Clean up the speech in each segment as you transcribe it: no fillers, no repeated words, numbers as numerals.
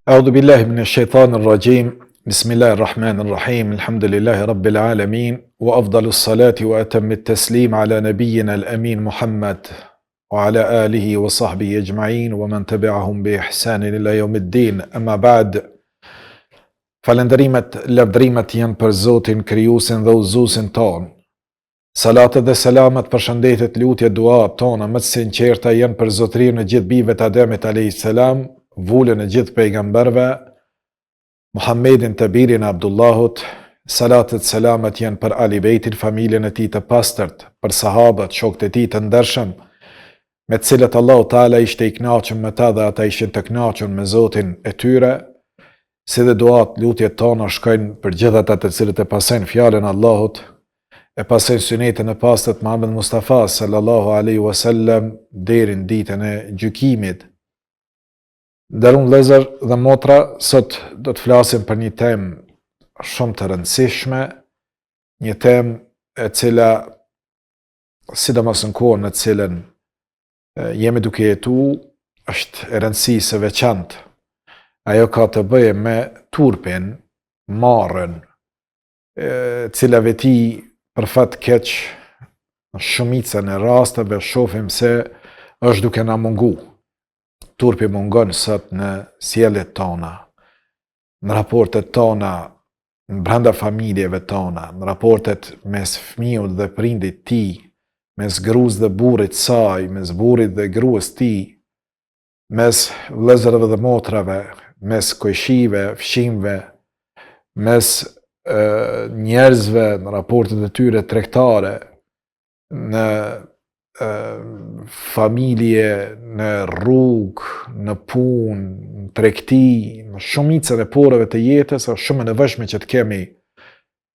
أعوذ بالله من الشيطان الرجيم بسم الله الرحمن الرحيم الحمد لله رب العالمين وأفضل الصلاة وأتم التسليم على نبينا الأمين محمد وعلى آله وصحبه أجمعين ومن تبعهم بإحسان إلى يوم الدين أما بعد falendrimet, lavdrimet janë për Zotin, krijuesin dhe udhëzuesin ton. Salatet dhe selamet, përshëndetjet, lutjet, duat tona më të sinqerta janë për zotërinë e gjithë bijve të Ademit alayhis salam, vullën e gjithë pejgamberëve, Muhammedin të birin e Abdullahut. Salatet, selamet janë për Ali Bejtin, familjen e tij të pastërt, për sahabët, shokët e tij të ndershëm, me të cilët Allahu Teala ishte i kënaqur me ta dhe ata ishin të kënaqur me Zotin e tyre. Si dhe duat, lutjet tona shkojnë për gjithë ata të cilët e pasojnë fjalën e Allahut, e pasojnë sunetin e pastërt Muhammed Mustafa sallallahu alaihi wasallam deri në ditën e gjykimit. Nderuar vëllezër dhe motra, sot do të flasim për një temë shumë të rëndësishme, një temë e cila, sidomos në kohën në cilën jemi duke jetuar, është e rëndësishme e veçantë. Ajo ka të bëje me turpin, marrën, cilave ti për fat keq në shumicën e rasteve shohim se është duke na mungu. Turpi mungon sot në sjelljet tona, në raportet tona, në brenda familjeve tona, në raportet mes fëmijës dhe prindit tij, mes gruas dhe burrit saj, mes burrit dhe gruas tij, mes vëllezërve dhe motrave, mes kojshive, fshimve, mes njerëzve në raportet e tyre tregtare, në familje, në rrugë, në punë, në tregti, në shumicën e porave të jetës, është shumë e nevojshme që të kemi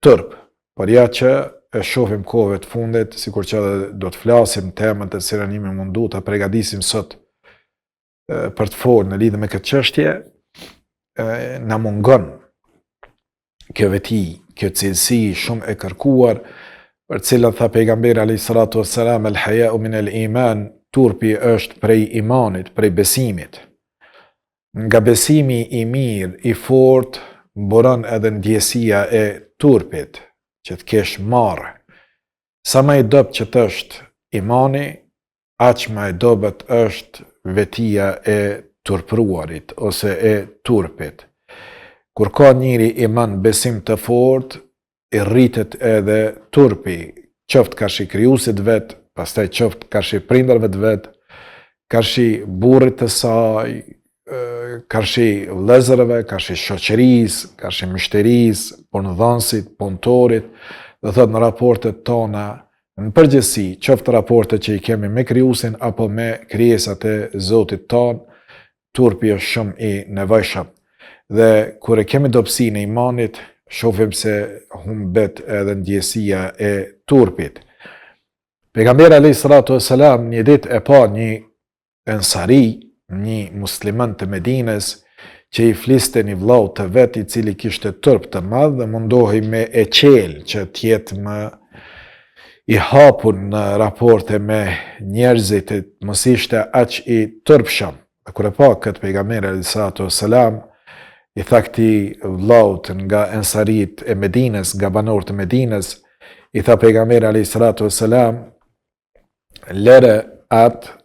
turp. Por ja që e shohim kohëve të fundit, sikur që do të flasim temën të cilën jemi mundu ta përgatisim sot për të folur në lidhje me këtë çështje, na mungon kjo veti, kjo cilësi shumë e kërkuar, për cilën tha pejgamberi alayhi salatu wassalam, el haya'u min el iman, turpi është prej imanit, prej besimit. Nga besimi i mirë, i fortë, buron edhe ndjesia e turpit, që të kesh marrë. Sa më i dobët që të është imani, aq më i dobët është vetia e turpruarit ose e turpit. Kur ka njëri iman, besim të fortë, i rritet edhe turpi, qoftë kashi krijuesit vet, pastaj qoftë kashi prindërve të vet, kashi burrit të saj, kashi vëllezërve, kashi shoqërisë, kashi mështerisë, punëdhënësit, punëtorit, do thotë në raportet tona, në përgjithësi, qoftë raportet që i kemi me krijuesin apo me krijesat e Zotit ton, turpi është shumë i nevojshëm. Dhe kur e kemi dobësinë e imanit, shohim se humbet edhe ndjesia e turpit. Pejgamberi alayhi salatu wassalam një ditë e pa një ensari, një musliman të Medinës, që i fliste një vëllau të vet i cili kishte turp të madh dhe mundohej me e qel që të jetë më i hapur në raporte me njerëzit, mos ishte aq i turpshëm. Kur e pa këtë pejgamberi alayhi salatu wassalam, i tha këtij vëllaut nga ensarit e Medinës, nga banorët e Medinës, i tha pejgamberi alayhi salatu wassalam, lere atë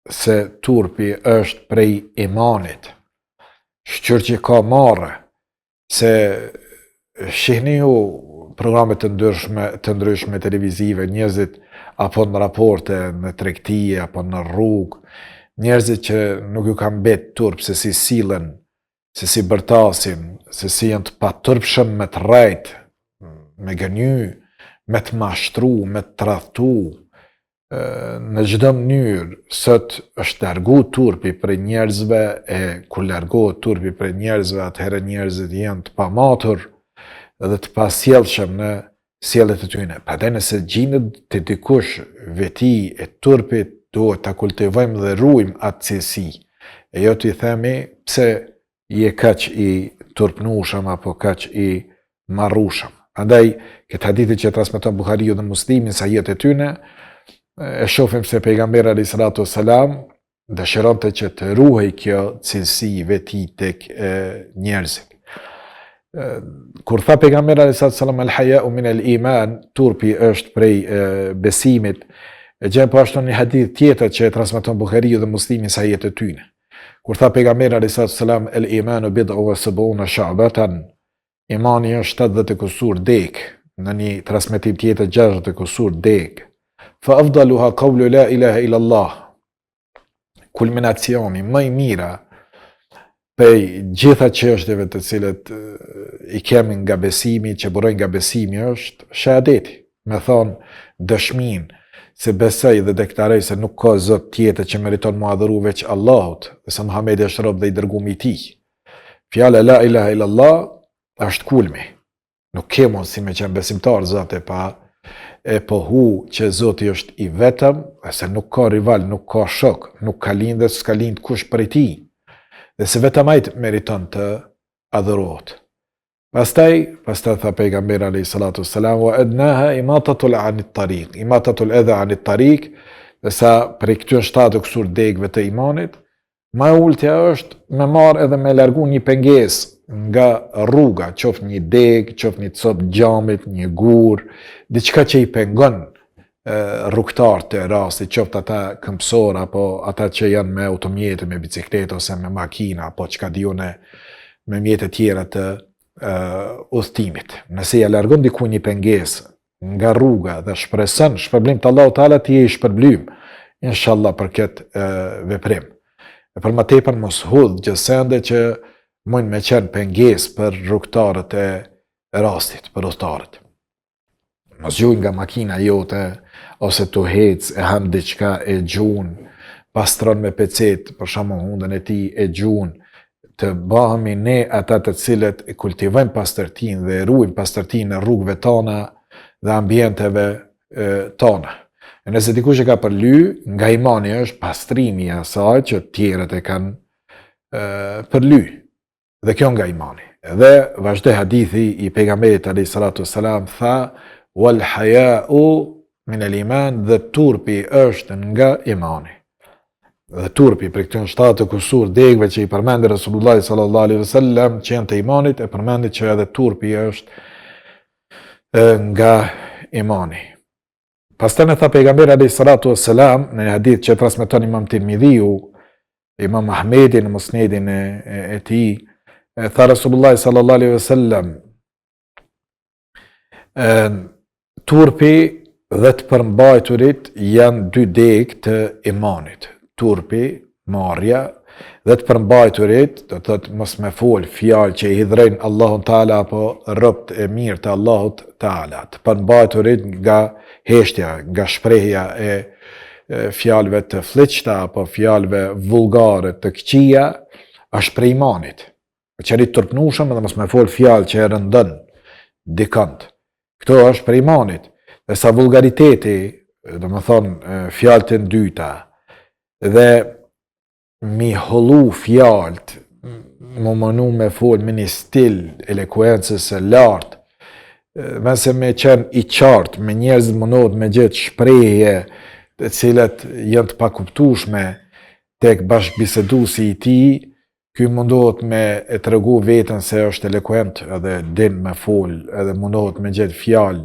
se turpi është prej imanit. Shqyr që ka marrë, se shihni ju programe të ndryshme televizive, njerëzit apo në raporte, në tregti, apo në rrugë, njerëzit që nuk ju kanë bet turp se si sillen, se si bërtasin, se si janë të paturpshëm me të rrejt, me gëny, me të mashtru, me të tradhtu, në çdo mënyrë. Sot është largu turpi për njerëzve, e kur largohet turpi për njerëzve, atëherë njerëzit janë të pamatur dhe të pasjellshëm në sjelljet e tyre. Prandaj nëse gjendet të dikush veti e turpit, duhet ta kultivojmë dhe ruajmë atë cilësi. E jo t'i themi pse je kaq i turpnushëm apo kaq i marrushëm. Andaj, këtë hadithi që transmeton Buhariu dhe Muslimi sa jetë e tyne, e shohim se pejgamberi alayhi salatu wassalam dëshironte që të ruhej kjo cilësi veti tek njerëzit. Kur tha pejgamberi alayhis salam al-haya'u min al-iman, turpi është prej besimit, e gjen po ashtu një hadith tjetër që e transmeton Buhariu dhe Muslimi sa jetë e tyne. Kur tha pejgamberi alayhis salam al-imanu bid'u wa sab'una sha'batan, imani është 70 kusur deg, në një transmetim tjetër 60 kusur deg. Fa afdaluha qawlu la ilaha illa Allah. Kulminacioni më i mira prej gjitha çështjeve të cilët i kemi nga besimi, që burojnë nga besimi, është shahadeti, me thonë dëshmin se besoj dhe deklaroj se nuk ka zot tjetër që meriton mu adhuru veç Allahut, dhe se Muhamedi është rob dhe i dërgumi i tij. Fjala la ilaha illa Allah është kulmi. Nuk ke mundësi me qenë besimtar zote pa e pohu që Zoti është i vetëm, dhe se nuk ka rival, nuk ka shok, nuk ka lind dhe s'ka lind kush për i tij, dhe se vetëm ai meriton të adhurohet. Pastaj tha pejgamberi alayhi salatu wassalam, wa adnaha imatatul anit tariq, imatatul adha anit tariq, dhe sa prej këtyre 7 kusur degëve të imanit, më e ultja është me marr edhe me largu një pengesë nga rruga, qoftë një degë, qoftë një cop gjamit, një gur, diçka që i pengon rrugtarët e rastit, qoftë ata këmbësor apo ata që janë me automjete, me bicikletë ose me makina apo çka diune me mjete tjera të udhëtimit. Nëse ja largon diku një pengesë nga rruga dhe shpreson shpërblim të Allahu Teala, ti je i shpërblym inshallah për këtë veprim. E për më tepër mos hudh gjësende që mund me qenë pengesë për rrugtarët e rastit, për udhëtarët. Mos gjuj nga makina jote, ose të hec, e ham diçka, e gjun, pastron me pecet, për shembull hundën e tij, e gjun, të bëhemi ne ata të cilët e kultivojmë pastërtinë dhe e ruajmë pastërtinë në rrugëve tona dhe ambienteve tona. E nëse dikush e ka përly, nga imani është pastrimi i asaj që tjerët e kanë përly. Dhe kjo nga imani. Dhe vazhdoi hadithi i pejgamberit alayhi salatu wassalam, tha wal haya'u min al-iman, dhe turpi është nga imani. Dhe turpi për këtyre 7 kusur degëve që i përmendi Resulullah sallallahu alaihi wasallam që janë të imanit, e përmendi që edhe turpi është nga imani. Pastaj tha pejgamberi alayhi salatu wassalam në një hadith që transmeton Imam Tirmidhiu, Imam Ahmedi në Musnedin e tij, tha Resulullah sallallahu alaihi wasallam, turpi dhe të përmbajturit janë 2 degë të imanit. Turpi, marrja, dhe të përmbajturit, do të thotë mos me fol fjalë që i hidhrejnë Allahun Teala apo robt e mirë të Allahut Teala. Të përmbajturit nga heshtja, nga shprehja e fjalëve të fllëçta apo fjalëve vullgare të këqija, është prej imanit. Qenë i turpnushëm dhe mos me fol fjalë që e rëndon dikant. Këto është prej imanit. Dhe sa vulgariteti, do më thonë fjalët e dyta, dhe mi hollu fjalët, më mënu me fol me një stil elekuencës e lartë, mëse me qenë i qartë, me njerëz mënohet me gjetë shprehje të cilat janë të pakuptueshme tek bashkëbiseduesi i tij, ky mundohet me e tregu veten se është elekuent edhe din me fol, edhe mundohet me gjetë fjalë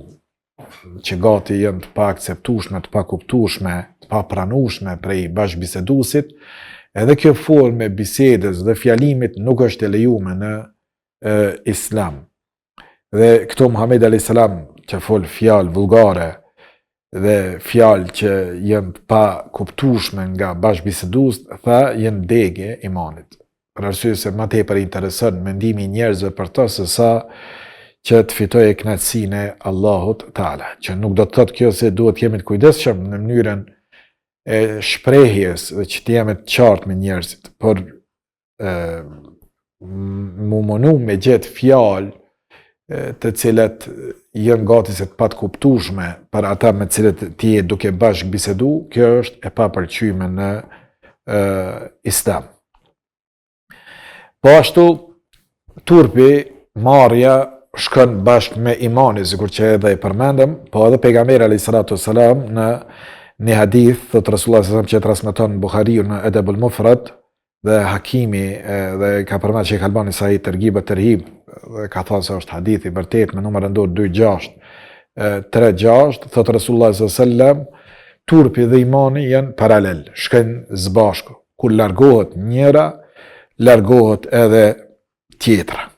që gati janë të paakceptueshme, të pakuptueshme, të papranueshme prej bashkëbiseduesit, edhe kjo formë bisedës dhe fjalimit nuk është e lejuar në Islam. Dhe këto Muhamedi alayhis salam që fol fjalë vulgare dhe fjalë që janë të pakuptueshme nga bashkëbisedues, tha janë degë e imanit. Për arsye se më tepër intereson mendimi i njerëzve për to se sa që të fitojë kënaqësinë e Allahut Teala. Që nuk do të thotë kjo se duhet jemi të kujdesshëm në mënyrën e shprehjes dhe që të jemi të qartë me njerëzit, por mu mënu me gjetë fjalë të cilat janë gati se të pakuptueshme për ata me të cilët ti je duke bashkë bisedu, kjo është e papëlqyeshme në Islam. Po ashtu, turpi, marrja, shkon bashkë me imani, sikur që edhe i përmendëm, po edhe pejgamberi alayhis salatu wassalam në Një hadith, thot Rasulullah s.a.s. që transmeton Buhariu në Edebul Mufrad, dhe Hakimi dhe ka përmendur Sheikh Albani Sahih Terghib Terhib, dhe ka thënë se është hadith i vërtet me numër ndor 2636, thot Rasulullah s.a.s. turpi dhe imani janë paralel, shkojnë së bashku. Kur largohet njëra, largohet edhe tjetra.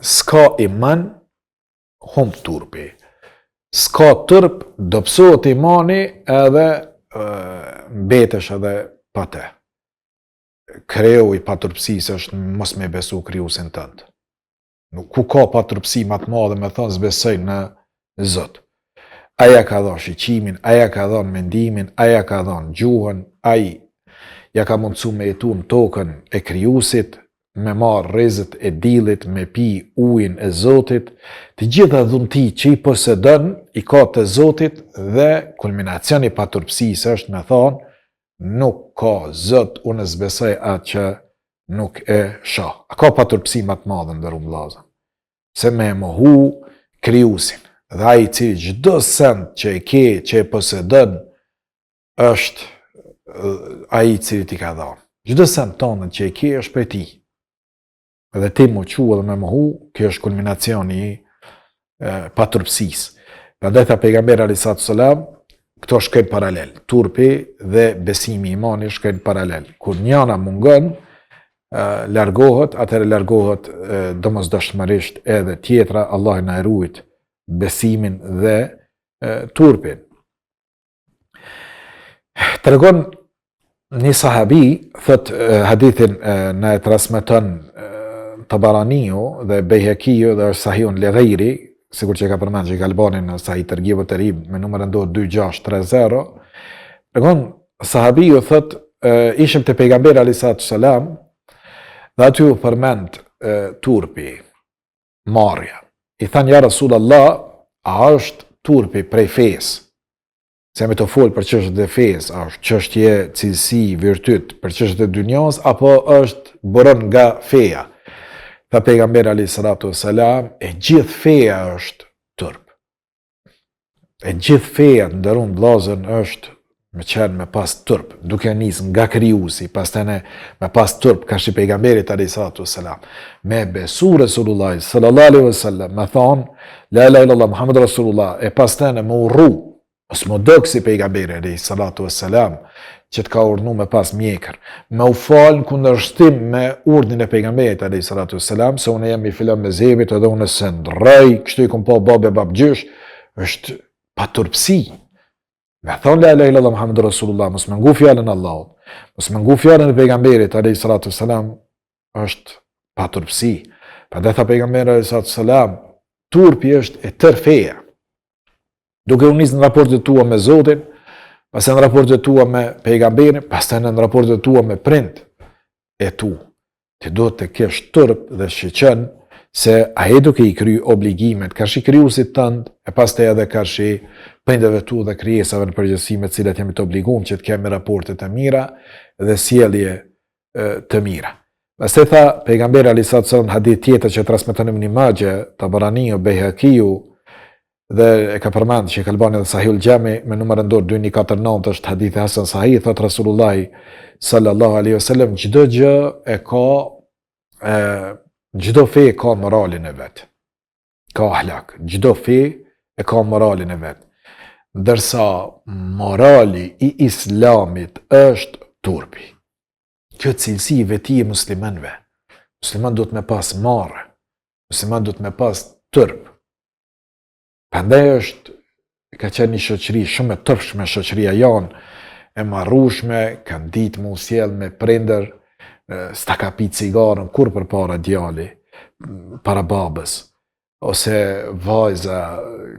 S'ka iman, humb turpi. S'ka turp, dobësohet imani edhe mbetesh edhe pa te. Kreu i paturpsisë është mos me besu krijuesin tënd. Ku ka paturpsi më të madhe me thënë s'besoj në Zot. Aja ka dhënë shiqimin, aja ka dhënë mendimin, aja ka dhënë gjuhën, ai ja ka mundësu me jetu në tokën e krijuesit, me marrë rrezet e diellit, me pi ujin e Zotit, të gjitha dhunti që i posedon i ka të Zotit, dhe kulminacioni i paturpsisë është me thonë nuk ka Zot, unë s'besoj atë që nuk e shoh. A ka paturpsi më të madhe ndërum vëllezër? Se me mohu krijuesin. Dhe ai i cili çdo send që e ke, që e posedon, është ai i cili ti ka dhënë. Çdo send tonë që e ke është prej tij. Edhe ti më quë dhe me mohu, kjo është kulminacioni i paturpsisë. Prandaj tha pejgamberi alayhi salatu sallam, këto shkojnë paralel. Turpi dhe besimi imani shkojnë paralel. Kur njëna mungon, largohet, atëherë largohet domosdoshmërisht edhe tjetra. Allah na ruajt besimin dhe turpin. Tregon një sahabi, thot hadithin në e transmeton Tabaraniu dhe Bejhekiu dhe është sahihun li ghayri, sikur që ka përmend Sheikh Albani në Sahih Terghib Terhib me numër ndor 2630. Tregon sahabiu thot ishim te pejgamberi alayhi salatu sallam dhe aty u përmend turpi, marrja. I thanë ja Rasulullah, a është turpi prej fesë? Se me të folë për çështjet e fesë, a është çështje cilësi, virtyt, për çështjet e dunjos, apo është buron nga feja? Tha pejgamberi alayhi salatu sallam, e gjithë feja është turp. E gjithë feja ndërun vllazën është me qenë me pas turp, duke nis nga krijuesi, pastaj me pas turp ka shi pejgamberit alayhi salatu sallam. Me besu Resulullah sallallahu alaihi wasallam, me thonë la ilaha illallah Muhammed Rasulullah, e pastaj me urru, ose më doksi pejgamberi alayhi salatu sallam, që të ka urdhnu me pas mjekër, me u falë në kundërshtim me urdhnin e pejgamberit alayhi salatu sallam, se unë jam i filon me zemit edhe unë se ndrrej, kështu i kom pa babe babgjysh, është paturpsi. Me thonë la ilaha illallah Muhammed Rasulullah, mos me ngu fjallën Allahut, mos me ngu fjallën e pejgamberit alayhi salatu sallam, është paturpsi. Prandaj tha pejgamberi alayhi salatu sallam, turpi është e tërë feja. Duke u nis në raportet tua me Zotin, pastaj në raportet tua me pejgamberin, pastaj në raportet tua me prind e tu. Ti duhet të kesh turp dhe shqeqen se ai duke i kry obligimet karshi krijuesit tënd, e pastaj edhe karshi prindëve tu dhe krijesave në përgjithësi me të cilat jemi të obliguar që të kemi raporte të mira dhe sjellje të mira. Pastaj tha pejgamberi alayhi salatu sallam hadith tjetër që transmeton Ibn Majah, Tabaraniu, Bejhekiu, dhe e ka përmend Sheikh Albani dhe Sahihul Jami me numër ndor 2149, është hadith hasan sahih, thot Rasulullah sallallahu alaihi wasallam, çdo gjë e ka çdo fe ka moralin e vet. Ka ahlak, çdo fe e ka moralin e vet. Ndërsa morali i Islamit është turpi. Kjo cilësi i veti e muslimanëve. Musliman duhet me pas marrë. Musliman duhet me pas turp. Prandaj është, ka qenë një shoqëri shumë e tërpshme, shoqëria janë e marrueshme, kanë ditë mu sjell me prindër, s'ta ka pi cigaren kur përpara djali, para babës, ose vajza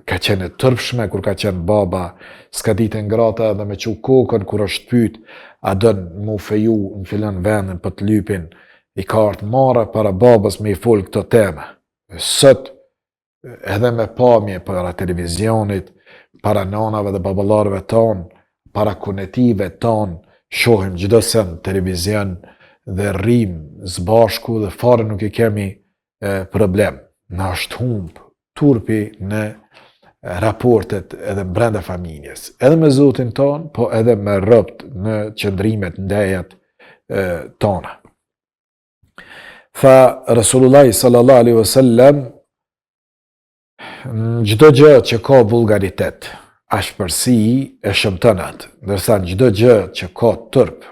ka qenë e tërpshme kur ka qenë baba, s'ka ditë ngrata dhe me çu kokën kur është pyet, a don mu feju në filan vendin për të lypin, i ka ardhur marra para babës me i fol këto tema. Sot edhe me pamje para televizionit, para nanave dhe baballarëve tonë, para kunetive tonë, shohim çdo sen televizion dhe rrim zbashku dhe fare nuk i kemi problem. Na është humb turpi në raportet edhe brenda familjes, edhe me Zotin ton, po edhe me robt në qëndrimet, ndejat tona. Tha Rasulullah sallallahu alaihi wasallam, në çdo gjë që ka vulgaritet, ashpërsi e shëmton atë, ndërsa në çdo gjë që ka turp,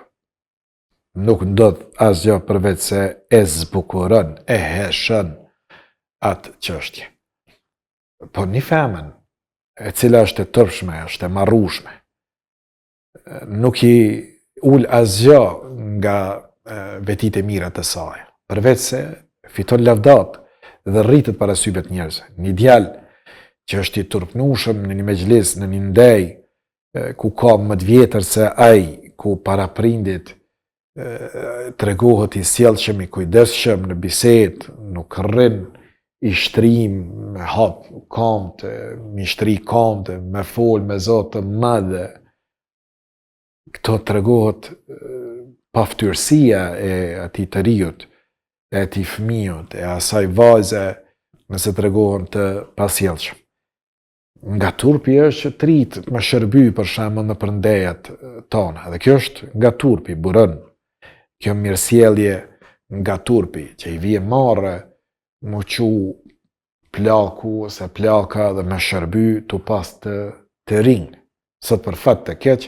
nuk ndodh asgjë përveç se e zbukuron, e heshën atë çështje. Po një femën, e cila është e tërpshme, është e marrushme, nuk i ul asgjë nga vetit e mira të saj, përveç se fiton lavdat dhe rritet para syve të njerëzve. Një djalë që është i turpnushëm në një mexhlis, në një ndej, ku ka më të vjetër se ai, ku para prindit tregohet i sjellshëm, i kujdesshëm në bisedë, nuk rrin i shtrim, me hap kamte, mi shtri kamte, me fol me zot të madhe. Këto tregohet paftyrësia e atij të riut, e atij fëmijut, e asaj vajze, nëse tregohen të pasjellshëm. Nga turpi është të rritë më shërby për shembull në përndejat tona, dhe kjo është nga turpi, buron. Kjo mirësjellje nga turpi, që i vije marrë, më qu plaku ose plaka dhe më shërby të pas të rinj. Sot për fat të keq,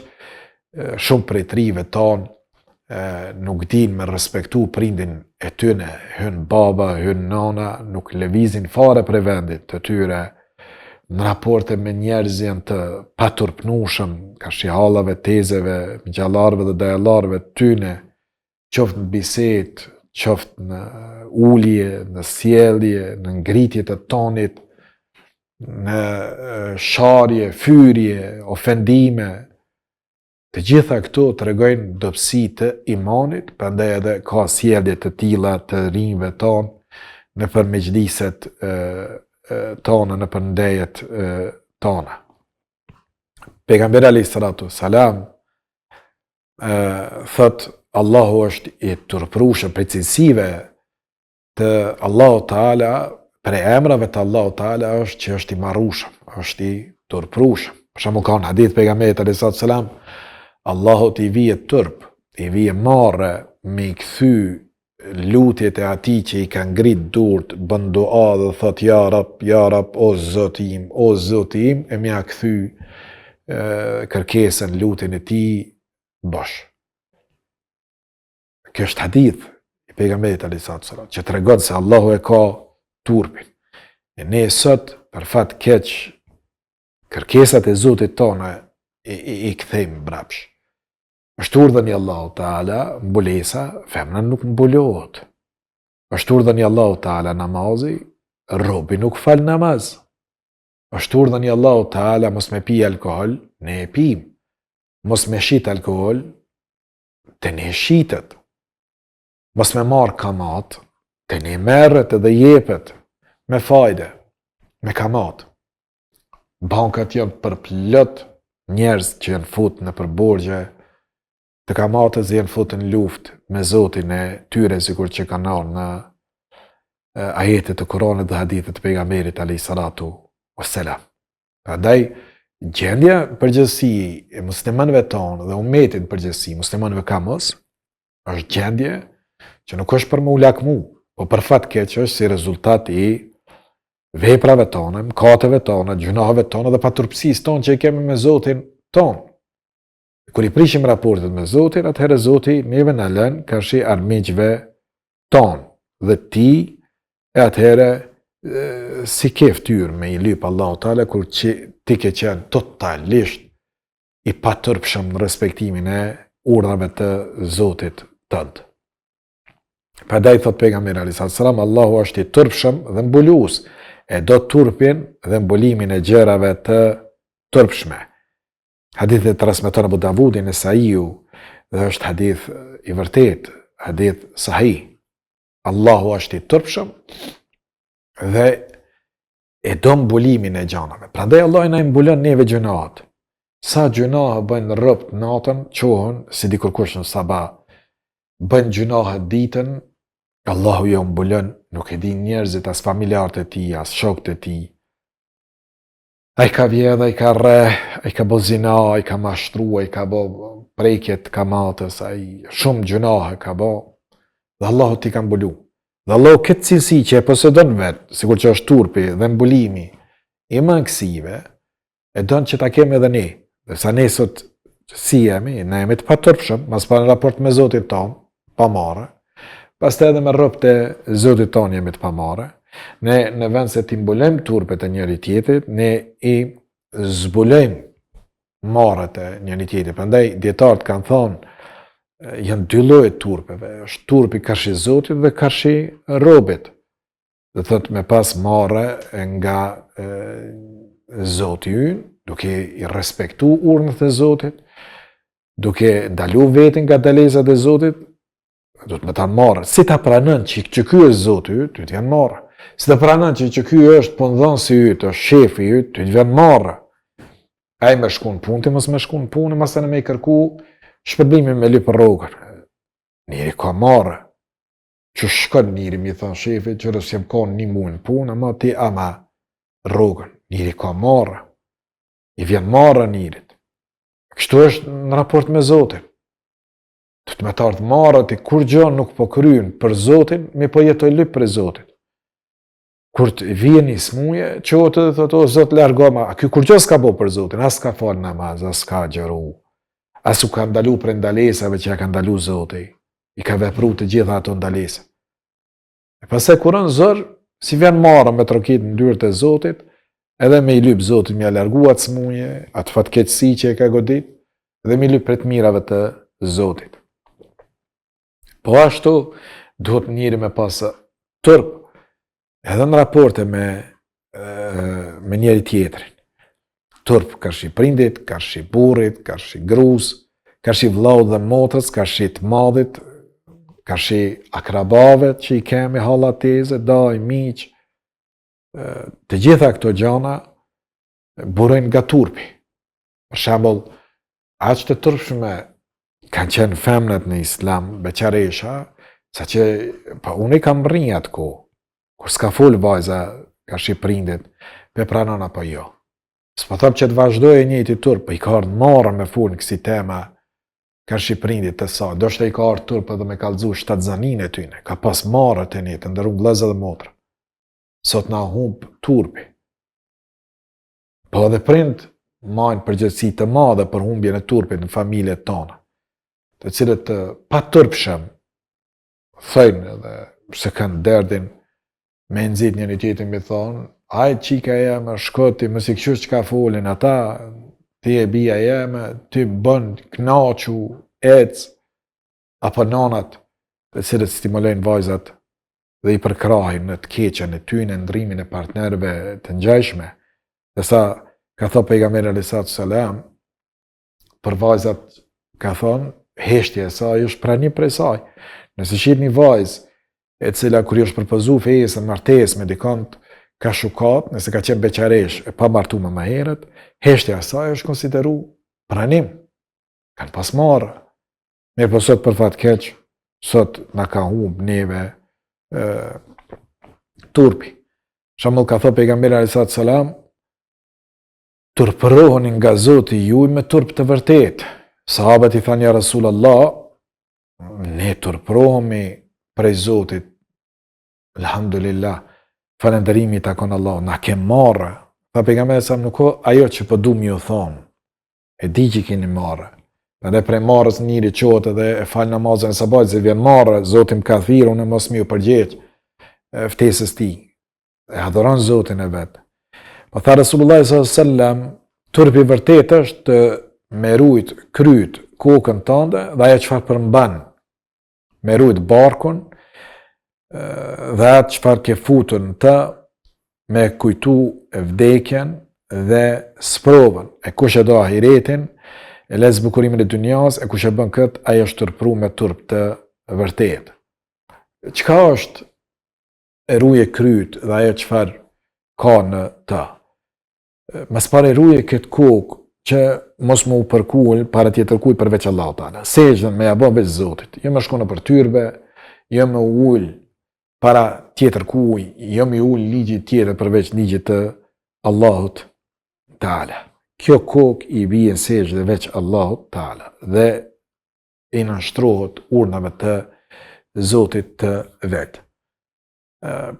shumë prej trive tonë nuk din me respektu prindin e tyne, hyn baba, hyn nana, nuk lëvizin fare prej vendit të tyre, në raporte me njerëz janë të paturpnushëm, ka shihallave, tezeve, gjallarve dhe dajallarve tyne, qoftë në bisedë, qoftë në ulje, në sjellje, në ngritje të tonit, në sharje, fyrje, ofendime. Të gjitha këto tregojnë dobësi të imanit, prandaj edhe ka sjellje të tilla të rinjve tonë nëpër mexhliset tona, nëpër ndejet tona. Pejgamberi alayhis salatu wassalam thot Allahu është i turprueshëm, prej cilësive të Allahu Teala, prej emrave të Allahu Teala është që është i marrueshëm, është i turprueshëm. Për shembull ka në hadith pejgamberit alayhis salatu wassalam, Allahu t'i vije turp, i vije marrë me i kthy lutjet e atij që i ka ngrit durt, bën dua dhe thot ja Rab, o Zoti im, e më ia kthy kërkesën, lutjen e tij bosh. Kjo është hadith i pejgamberit alayhis salatu wassalam, që tregon se Allahu e ka turpin. E ne sot, për fat keq, kërkesat e Zotit tona i kthejmë brapsh. Është urdhën i Allahu Teala, mbulesa, femna nuk mbulohet. Është urdhën i Allahu Teala namazi, robi nuk fal namaz. Është urdhën i Allahu Teala mos me pi alkohol, ne e pim. Mos me shit alkohol, te ne shitet. Mos me marr kamat, te ne merret edhe jepet me fajde, me kamat. Bankat janë përplot njerëz që janë fut në përborgje, të kamatës janë fut në luftë me Zotin e tyre, sikur që kanë ardhur në ajetet të Kuranit dhe hadithet të pejgamberit alayhis salatu wassalam. Prandaj gjendja përgjithësi e muslimanëve tonë dhe ummetit përgjithësi, muslimanëve kamos, është gjendje që nuk është për më u lakmu, po për fat keq është si rezultat i veprave tona, mëkateve tona, gjunaheve tona dhe paturpsisë tonë që i kemi me Zotin tonë. Kur i prishim raportet me Zotin, atëherë Zoti neve na lën kashi armiqve tonë dhe ti, e atëherë si ke ftyrë me i lyp Allahu Teala kur që ti ke qenë totalisht i paturpshëm në respektimin e urdhave të Zotit tënd. Prandaj thot pejgamberi alayhis salam, Allahu është i turpshëm dhe mbulues, e do turpin dhe mbulimin e gjërave të turpshme. Hadith e transmeton Abu Davudi në Sahiju, dhe është hadith i vërtet, hadith sahih. Allahu është i turpshëm dhe e do mbulimin e gjanave. Prandaj Allah na mbulon neve gjunaat. Sa gjunahe bëjnë rropt natën, qohën si dikur kush në sabah. Bëjnë gjunahe ditën, Allahu jo mbulon, nuk e din njerëzit as familjarët e tij, as shokët e tij. A i ka vjedha, a i ka rre, a i ka bo zina, a i ka mashtru, a i ka bo prekjet kamatës, a i shumë gjunahe ka bo, dhe Allahu ti ka mbulu. Dhe Allahu këtë cilësi që e posedon vetë, sikur që është turpi dhe mbulimi i mangësive, e donë që ta kemi edhe ne. Dhe sa ne sot si jemi, ne jemi të patërpshëm, mas pa në raport me Zotit tonë, pa marë, pas të edhe me rëpë të Zotit tonë jemi të pa marë. Ne në vend se ti mbulojmë turpet e njëri tjetrit, ne i zbulojmë marrët e njëri tjetrit. Prandaj dietarët kanë thonë, janë dy lloje turpeve, është turpi karshi Zotit dhe karshi robit. Dhe thotë me pas marrë nga Zoti ynë, duke i respektu urdhët e Zotit, duke ndalu veten nga dalesat e Zotit, do të më ta marrë. Si ta pranën që ky është Zoti yt, ty të janë marrë. Si të pranon që ky është punëdhënësi yt, është shefi yt, ty të vjen marrë. Ai më shkon punë, mos më shkon punë, mos më kërku shpërblimin me lyp rrogën. Njëri ka marrë. Që shkon njëri mi thon shefit, që rës jam kon një muaj në punë, ama ti ama rrogën. Njëri ka marrë. I vjen marrë njërit. Kështu është në raport me Zotin. Të me tartë marrë, ti kur gjë nuk po kryen për Zotin, mi po jetoj lyp për Zotin. Kur të vjen një smuje, qotë dhe thotë, o Zot largoma, a ky kur gjë s'ka bo për Zotin, as ka falë namaz, as ka gjëru, as u ka ndalu për ndalesave që ja ka ndalu Zoti, i ka vepru të gjitha ato ndalese. E pastaj kurën zër, si vjen marrë me trokit në dyrët e Zotit, edhe me i lyp Zotit me ja largu atë smuje, atë fatkeqësi që e ka godit, dhe me i lyp për të mirave të Zotit. Po ashtu, duhet njëri me pasë tërp, edhe në raporte me njeri tjetërin. Turp kërshi prindit, kërshi burit, kërshi grus, kërshi vllaut dhe motrës, kërshi të madhit, kërshi akrabavet që i kemi hallateze, daj, miq. Të gjitha këto gjana burojnë nga turpi. Për shembull, aq të turpshme kanë qenë femnat në Islam, beqaresha, sa që pa unë i kam rrinj atë kohë. Kur s'ka full vajza, ka shi prindit, pe pranon apo jo. S'po thop që të vazhdoj e njëjti turp, i ka ardhur marrë me full në kësi tema, ka shi prindit të sa, do shte i ka ardhur turp edhe me kallëzu shtatzanin e tyne, ka pas marrë të një, të ndërru vëllezër dhe motra. Sot na humb turpi. Po edhe prind majnë përgjegjësi të madhe për humbjen e turpit në familjet tona, të cilët pa turpshëm thëjnë edhe se kanë derdin me nëzit një tjetrin me thonë, ajë qika jeme, shkoti, mësi këshur që ka folin ata, ti e bia jeme, ti bën knaqu, ec, apo nanat, dhe cilët stimulojnë vajzat dhe i përkrahin në të keqen e tyne, ndrimin e partnerve të ngjajshme. Dhe sa, ka thot pejgamberi alayhi salam, për vajzat ka thonë, heshtje e saj është prani prej saj. Nëse shqip një vajzë, e cila kur është përpozu fejës në martes me dikant ka shukat, nëse ka qenë beqaresh e pa martu me ma heret, heshtja saj është konsideru pranim. Kanë pas marë. Mirë po sot për fat keq, sot na ka humb neve turpi. Shamull ka thot pejgamberi alayhi salam, turpëroheni nga Zoti juaj me turp të vërtet. Sahabët i thanë ja Rasulullah, ne turpërohemi prej Zotit, alhamdulillah, falënderimi takon Allah, na ke marrë. Tha pejgamberi sa nuk o ajo që po du mi u thonë, e di që keni marrë. Edhe prej marrës njëri qotë dhe e falë namazën e sabajt, se vjen marrë, Zotim ka thirë, unë mos mi u përgjeq ftesës ti, e adhuron Zotin e vetë. Po tha Rasulullah s.a.s. turpi vërtet është me rujt kryt kokën tënde dhe ajo çfarë përmban, me rujt barkun dhe atë çfarë ke futur në të, me kujtu e vdekjen dhe sprovën, e kush e do ahiretin, e lez bukurimin e dunjas, e kush e bën këtë, ajo është turpru me turp të vërtet. Çka është e ruje kryt dhe ajo çfarë ka në të? Mas pare ruje këtë kokë që mos më u përkull para tjetër kuj përveç Allah Ta'ala. Sejgjën me jabon veç Zotit. Jo me shkone për tyrbe, jo me ull para tjetër kuj, jo me ull ligjit tjetër përveç ligjit të Allahut ta'ala. Kjo kokë i bie sejdë dhe veç Allahut ta'ala dhe i nënshtrohet urnave të Zotit të vetë.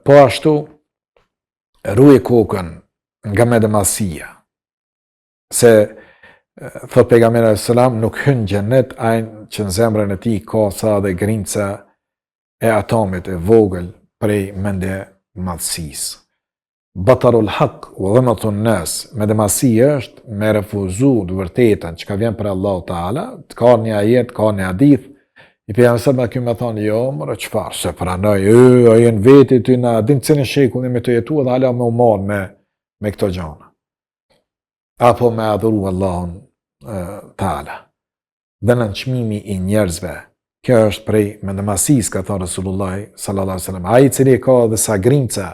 Po ashtu, ruaj kokën nga mendëmasia, se thot pejgamberi alayhis salam nuk hyn xhenet ai që në zemrën e tij ka sa dhe grinca e atomit e vogël prej mendëmasisë. Batarul haq wa ghamtun nas, mendëmasia është me refuzu të vërtetën që ka vjen për Allahu Taala, të ka një ajet, ka një hadith, i pejgamberi me kjo më thonë jo, mërë çfarë, se pranoj, ai në veti ty na din cënë shekullin me të jetu dhe hala me u marr me këto gjana. Apo me adhuru Allahun Taala. Dhe në çmimi i njerëzve. Kjo është prej mendëmasisë, ka thënë Resulullah sallallahu alaihi wasallam. Ai i cili ka dhe sa grinca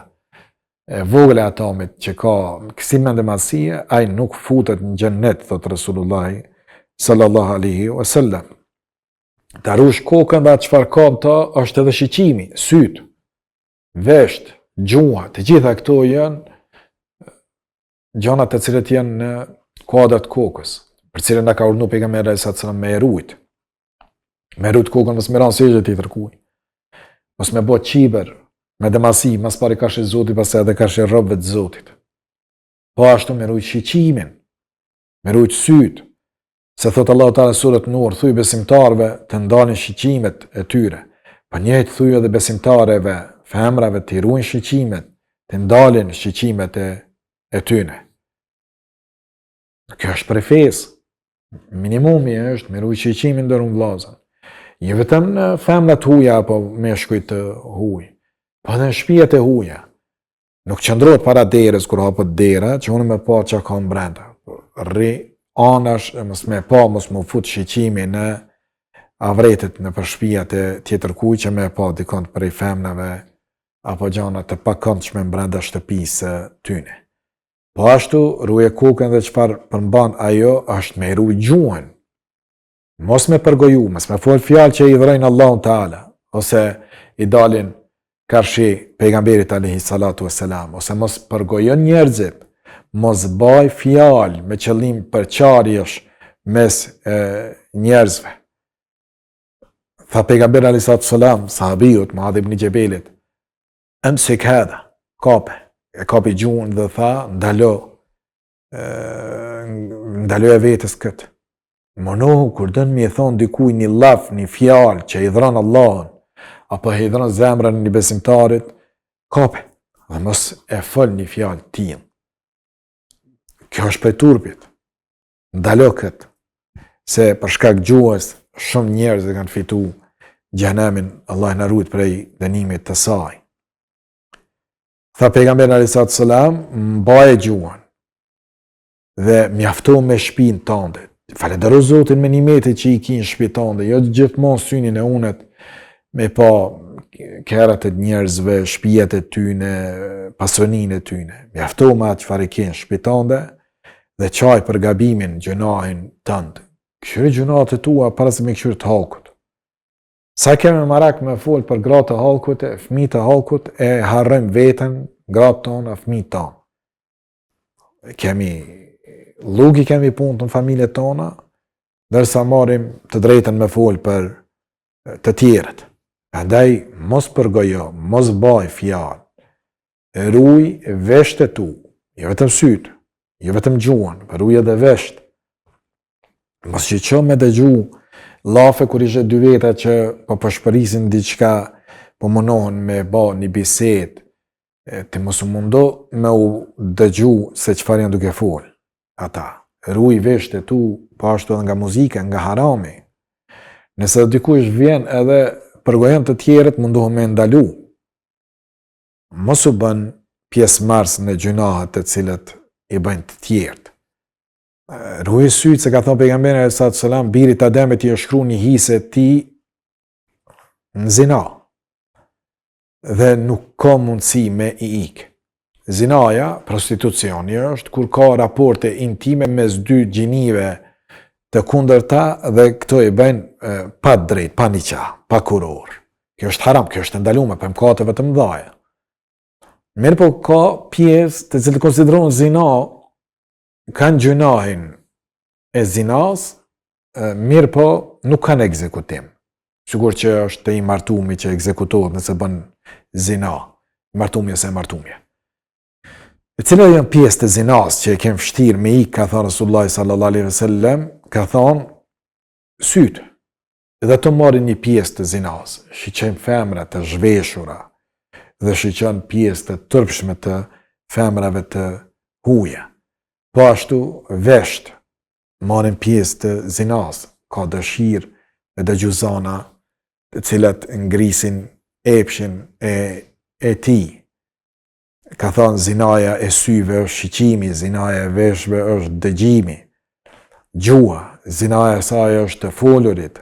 e vogël e atomit që ka kësi mendëmasie, ai nuk futet në xhennet, thot Resulullah sallallahu alaihi wasallam. Ta rush kokën dhe atë çfarë ka të është edhe shiqimi, syt, vesht, gjuha, të gjitha këto janë gjanat të cilët janë në kuadrat kokës, për cilën na ka urdhëruar pejgamberi alayhis salam me rujt. Me rujt kokën mos me ran sejdë ti tërkuj. Mos me bë qiber, me dëmasi, mas pari ka shi Zoti, pastaj edhe ka shi robëve të Zotit. Po ashtu me rujt shiqimin, me rujt syt, se thot Allahu Taala surat Nur, thuj besimtarëve të ndalin shiqimet e tyre. Pa njëjtë thuj edhe besimtarëve, femrave të ruajnë shiqimet, të ndalin shiqimet e tyre. Kjo është prej fesë. Minimumi është me ruaj shiqimin ndërun vllazën. Jo vetëm në femrat huaja apo meshkujt të huaj, po edhe në shtëpiat e huaja. Nuk qëndrohet para derës kur hapet dera, që unë më pa çka ka brenda. Rri anash, mos me pa, mos më fut shiqimi në avretet në përshpijat e tjetër kuj që me pa dikont prej femnave apo gjana të pakëndshme brenda shtëpisë tyne. Po ashtu, ruaj kokën dhe çfarë përmban ajo është me ruaj gjuhën. Mos me përgoju, mos me fol fjalë që i dhërojnë Allahun Taala, ose i dalin karshi pejgamberit alayhi salatu wassalam, ose mos përgojon njerëzit, mos baj fjalë me qëllim përçarjesh mes njerëzve. Tha pejgamberi alayhi salatu wassalam sahabiut Muadh ibn Jabelit, amsik hada, kapi gjuhën dhe tha, ndalo e vetës këtë. Monohu, kur dënë mi e thonë dikuj një laf, një fjalë që i dhëran Allahun, apo i dhëran zemrën një besimtarit, kapi, dhe mos e fol një fjalë tillë. Kjo është prej turpit. Ndalo këtë, se për shkak gjuhës shumë njerëz e kanë fitu xhenemin, Allah na ruaj prej dënimit të saj. Tha pejgamberi alayhis salam, mbaje gjuhën dhe mjafto me shpinën tënde. Falendero Zotin me nimetet që i ki në shtëpinë tënde, jo gjithmonë synin e unet me pa kerrat e njerëzve, shtëpiat e tyne, pasoninë e tyne. Mjafto me atë çfarë ke në shtëpinë tënde dhe çaj për gabimin, gjunahin tënd. Këshyri gjunat e tua para se me këshyri të halkut. Sa kemi marak me fol për gratë të halkut, fëmijët të halkut, e harrojmë veten, gratë tonë, fëmijët tonë. Kemi punë në familjet tona, dërsa marim të drejten me fol për të tjerët. Andaj, mos përgojo, mos baj fjalë, ruaj vesht e tu, jo vetëm syt, jo vetëm gjuhën, ruaj edhe vesht. Mos që që me dëgju lafe kur ishe dy veta që po përshpërisin diçka, po munohen me ba një bisedë, të mos u mundo me u dëgju se çfarë janë duke fol. Ata, ruaj vesht e tu, po ashtu edhe nga muzika, nga harami. Nëse dikush vjen edhe përgojen të tjerët, mundohu me ndalu. Mos u bën pjesëmarrës në gjunahet të cilët i bëjnë të tjerët. Ruaj syt, se ka thënë pejgamberi alayhis salam, birit Ademit i është shkruar një hise ti në zina. Dhe nuk ka mundësi me i ikë. Zinaja, prostitucioni, është kur ka raporte intime mes dy gjinive të kundërta dhe këto i bëjnë pa drejt, pa niqa, pa kuror. Kjo është haram, kjo është ndaluar për mëkateve të mëdha. Mirë po ka pjesë të cilët konsiderohen zina kanë gjunahin e zinas, mirë po nuk kanë ekzekutim. Sigur që është të i martumi që ekzekutohet nëse bën zina, martumi ose martumje. E cilat janë pjesë të zinas që e kemë fështirë me i, ka thënë Rasulullah sallallahu alaihi wasallam, ka thënë sytë. Dhe të marrin një pjesë të zinas, shiqen femra të zhveshura dhe shiqen pjesë të tërpshme të femrave të huja. Po ashtu vesht marrin pjesë të zinas, ka dëshirë e dëgjuzana të cilat ngrisin epshin e ti. Ka thënë zinaja e syve është shiqimi, zinaja e veshve është dëgjimi, gjua, zinaja e saj është të folurit,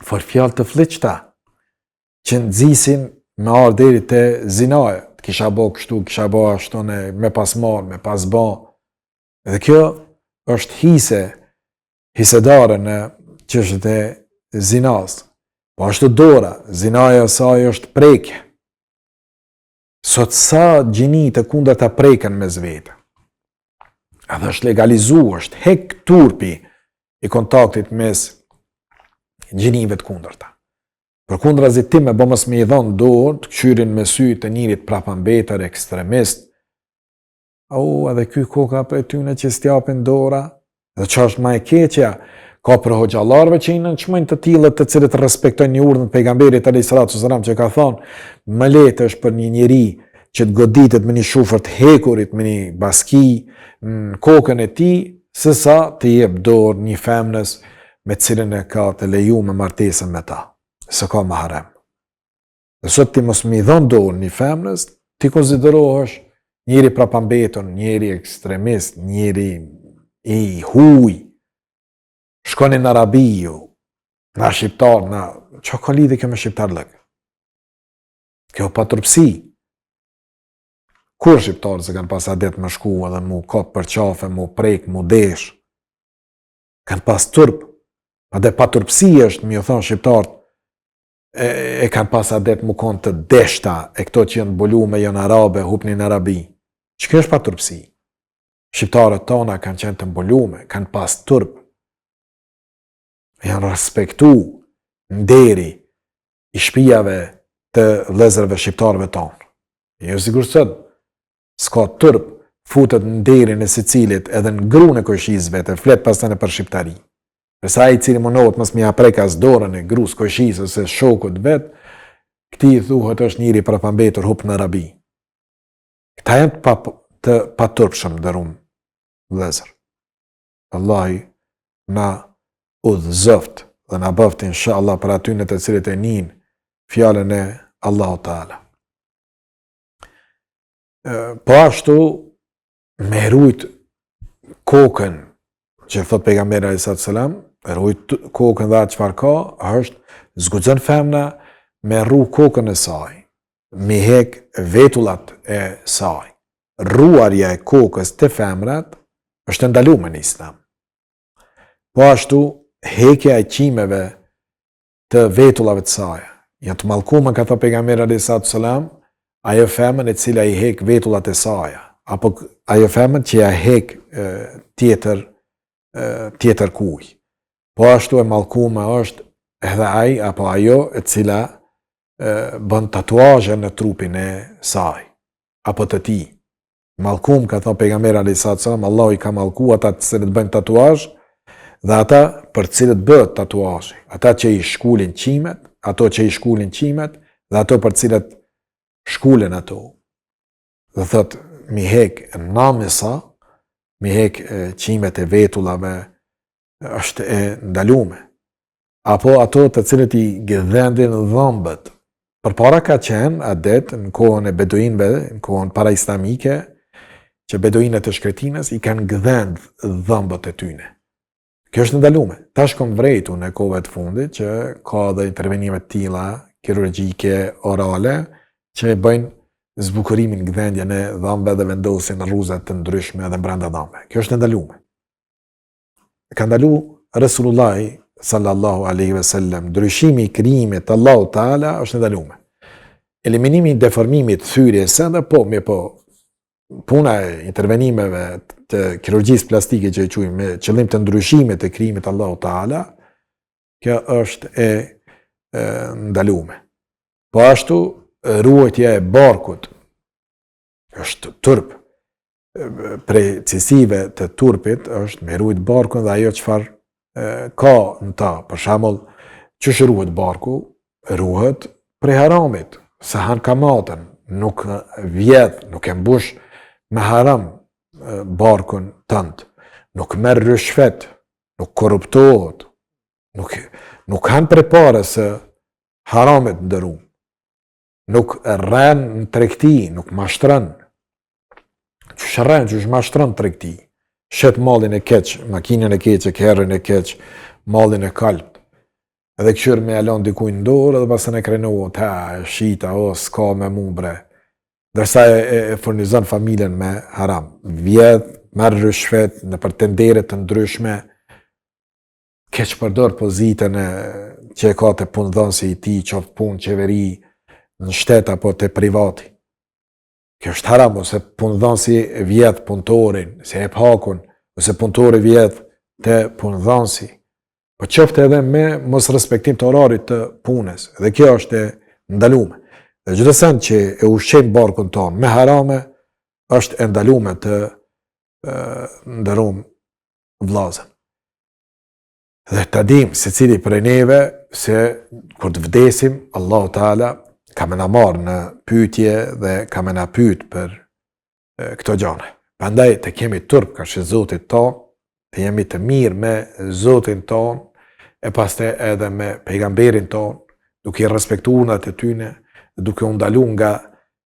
for fjalë të fliqta, që nëzisin me ardhë deri të zinaja, të kisha bo kështu, kisha bo ashtu, me pas marë, me pas ba. Dhe kjo është hisedare në çështjet e zinas. Po ashtu dora, zinaja e saj është prekje. Sot sa gjini të kundër të preken me zvete. Edhe është legalizu, është hek turpi i kontaktit mes gjinive të kundërta. Për kundra zitim e bëmës me i dhonë dorë, të këshyrin me sy të njërit prapambetër, ekstremist. Edhe ky koka për tyne që stjapin dora, dhe që është ma e keqja, ka për hoxhallarëve që i nënçmojnë të tillët të cilët respektojnë një urdhën të pejgamberit alayhis salam që ka thonë, më lehtë është për një njeri që të goditet me një shufër të hekurit, me një baski në kokën e tij, sesa të jep dorë një femnës me cilën e ka të leju me martesën me ta, se ka mahrem. Dhe sot ti mos mi dhon dorë një femnës, ti konsiderohesh njeri prapambetur, njeri ekstremist, njeri i huj. Shkoni në Arabi ju, na shqiptar, që ka lidhe kjo me shqiptar lëk? Kjo pa turpsi. Kur shqiptarë se kanë pas adet me shku edhe mu kap për qafe, mu prek, mu desh? Kanë pas turp. Edhe pa turpsi është, mi o thonë shqiptarët, e kanë pas adet mu konë të deshta, e këto që janë bolume, janë arabe, hupni në Arabi. Që kjo është pa turpsi? Shqiptarët tona kanë qenë të mbolume, kanë pas turp. Janë respektu nderi i shpijave të vëllezërve shqiptarëve tonë. Jo sigur sot, s'ka turp, futet nderin e secilit edhe në gruën e koqishëve të flet pastaj për shqiptari. Përsa ai i cili mundohet mos mi aprek as dorën e gruas koqishës ose shokut vet, këtij i thuhet është njëri prapambetur hup në Arabi. Këta janë të paturpshëm dërum vëllezër. Allahi na udhëzoft dhe na bëft inshallah për atyne të cilët e nin fjalën e Allahu Teala. Po ashtu me rujt kokën që thot pejgamberi alayhis salam, rujt kokën dhe atë çfarë ka, është zguxon femna me rru kokën e saj, me hek vetullat e saj. Rruarja e kokës të femrat është ndaluar në Islam. Po ashtu hekja e qimeve të vetullave të saj. Janë të mallkuara, ka thënë pejgamberi alayhis salam, ajo femën e cila i hek vetullat e saj, apo ajo femën që ja hek tjetër kuj. Po ashtu e mallkuara është edhe ai apo ajo e cila bën tatuazhe në trupin e saj, apo të tij. Mallkum, ka thënë pejgamberi alayhis salam, Allahu i ka mallkuar ata që bëjnë tatuazh dhe ata për cilët bëhet tatuazhi, ata që i shkulin qimet, ato që i shkulin qimet dhe ato për cilët shkulen ato. Dhe thot, mi hek namisa, mi hek qimet e vetullave, është e ndalume. Apo ato të cilët i gëdhendin dhëmbët. Përpara ka qenë adet në kohën e beduinëve, në kohën para islamike, që beduinët e shkretinës i kanë gëdhend dhëmbët e tyne. Kjo është ndalume. Tash kom vrejtu në kohëve të fundit që ka dhe intervenime të tilla kirurgjike orale që bëjnë zbukurimin gdhendjen e dhëmbëve dhe vendosin rruzat të ndryshme edhe brenda dhëmbëve. Kjo është ndalume. Ka ndalu Resulullahi sallallahu alaihi wasallam, ndryshimi i krijimit Allahu Teala është ndalume. Eliminimi i deformimit thyrjes edhe po, puna e intervenimeve të kirurgjisë plastike që e quajmë me qëllim të ndryshimit të krijimit Allahu Teala, kjo është e ndaluar. Po ashtu ruajtja e barkut është turp. Prej cilësive të turpit është me ruajt barkun dhe ajo çfarë ka në ta. Për shembull, çish ruhet barku? Ruhet prej haramit, se han kamatën, nuk vjedh, nuk e mbush me haram barkun tënd, nuk merr rishfet, nuk korruptohet, nuk han përpara se haramit ndërum, nuk rren në tregti, nuk mashtron. Çish rren, çish mashtron tregti. Shet mallin e keq, makinën e keqe, kerrin e keq, mallin e kalpt. Edhe këshyr me alon dikujt në dorë edhe pasën e krenohet, shita, s'ka me mu bre. Dërsa e furnizon familjen me haram. Vjedh, merr rishfet në për tendere të ndryshme, keq përdor pozitën që e ka të punëdhënësi i tij, qoftë punë qeveri, në shtet apo te privati. Kjo është haram, ose punëdhënësi vjedh punëtorin, se e hakun, ose punëtori vjedh te punëdhënësi. Po qoftë edhe me mos respektim të orarit të punës, dhe kjo është e ndaluar. Dhe çdo send që e ushqejmë barkun tonë me harame, është e ndaluar të ndërum vllazën. Dhe ta dim secili prej neve se kur të vdesim, Allahu Teala ka më na marrë në pyetje dhe ka më na pyet për këto gjëra. Prandaj të kemi turp ka Zotit tonë, të jemi të mirë me Zotin tonë, e pastaj edhe me pejgamberin tonë, duke i respektuar unat e tyne, duke u ndalu nga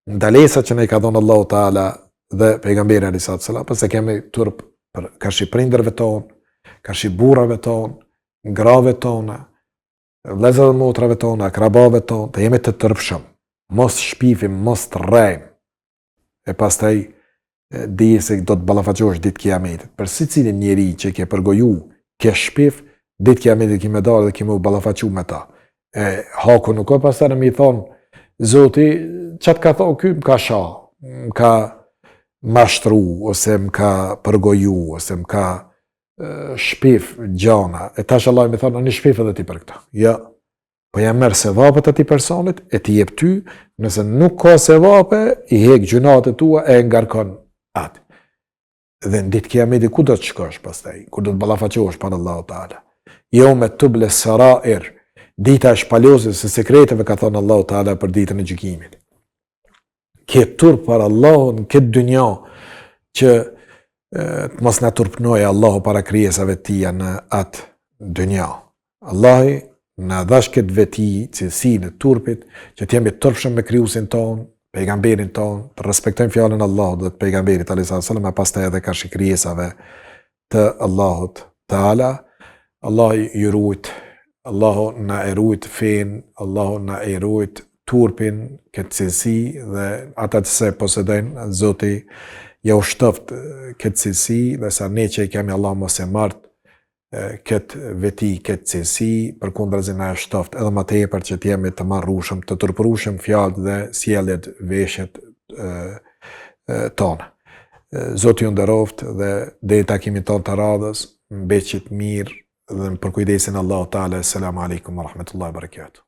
ndalesat që ne ka dhënë Allahu Teala dhe pejgamberi alayhis salam, pse kemi turp për kashi prindërve tonë, kashi burrave tonë, grave tona, vëllezër dhe motrave tona, akrabave tonë, të jemi të tërpshëm, mos shpifim, mos të rrejmë, e pastaj di se do të ballafaqohesh ditë kiametit. Për secilin njeri që ke përgoju, ke shpif, ditë kiametit ki me dalë dhe ki me u ballafaqu me ta. Haku nuk o pastaj me i thonë, Zoti, qatë ka thonë ky, më ka sha, më ka mashtru, ose më ka përgoju, ose më ka shpif gjana. E tash Allah me thonë, në shpif edhe ti për këta. Ja, po jam merë sevapët ati personit, e ti jep ty, nëse nuk ka sevape, i hek gjunat e tua e ngarkon atë. Dhe në ditë kiameti ku do të shkosh pastaj, ku do të ballafaqohesh para Allahu Teala. Jo me tuble sarair, dita e shpalosjes së sekreteve ka thonë Allahu Teala për ditën e gjykimit. Ke turp para Allahut në këtë dynja që të mos na turpnojë Allahu para krijesave të tija në atë dynja. Allahi na dhash këtë veti, cilësinë e turpit, që të jemi turpshëm me krijuesin ton, pejgamberin ton, të respektojmë fjalën e Allahut dhe të pejgamberit alayhis salam, e pastaj edhe kashi krijesave të Allahut Teala. Allahu ju rujt, Allahu na e rujt fen, Allahu na e rujt turpin, këtë cilësi dhe ata të se posedojnë, Zoti ja u shtoft këtë cilësi, dhe sa ne që i kemi Allah mos e martë këtë veti, këtë cilësi, për kundrazi na e shtoft edhe më tepër që të jemi të marrushëm, të turpërushëm fjalët dhe sjelljet, veshjet tona. Zoti ju nderoft dhe deri takimin ton të radhës, mbeqit mirë dhe në përkujdesin Allahu Teala. Selamu alaikum wa rahmatullahi wa barakatuh.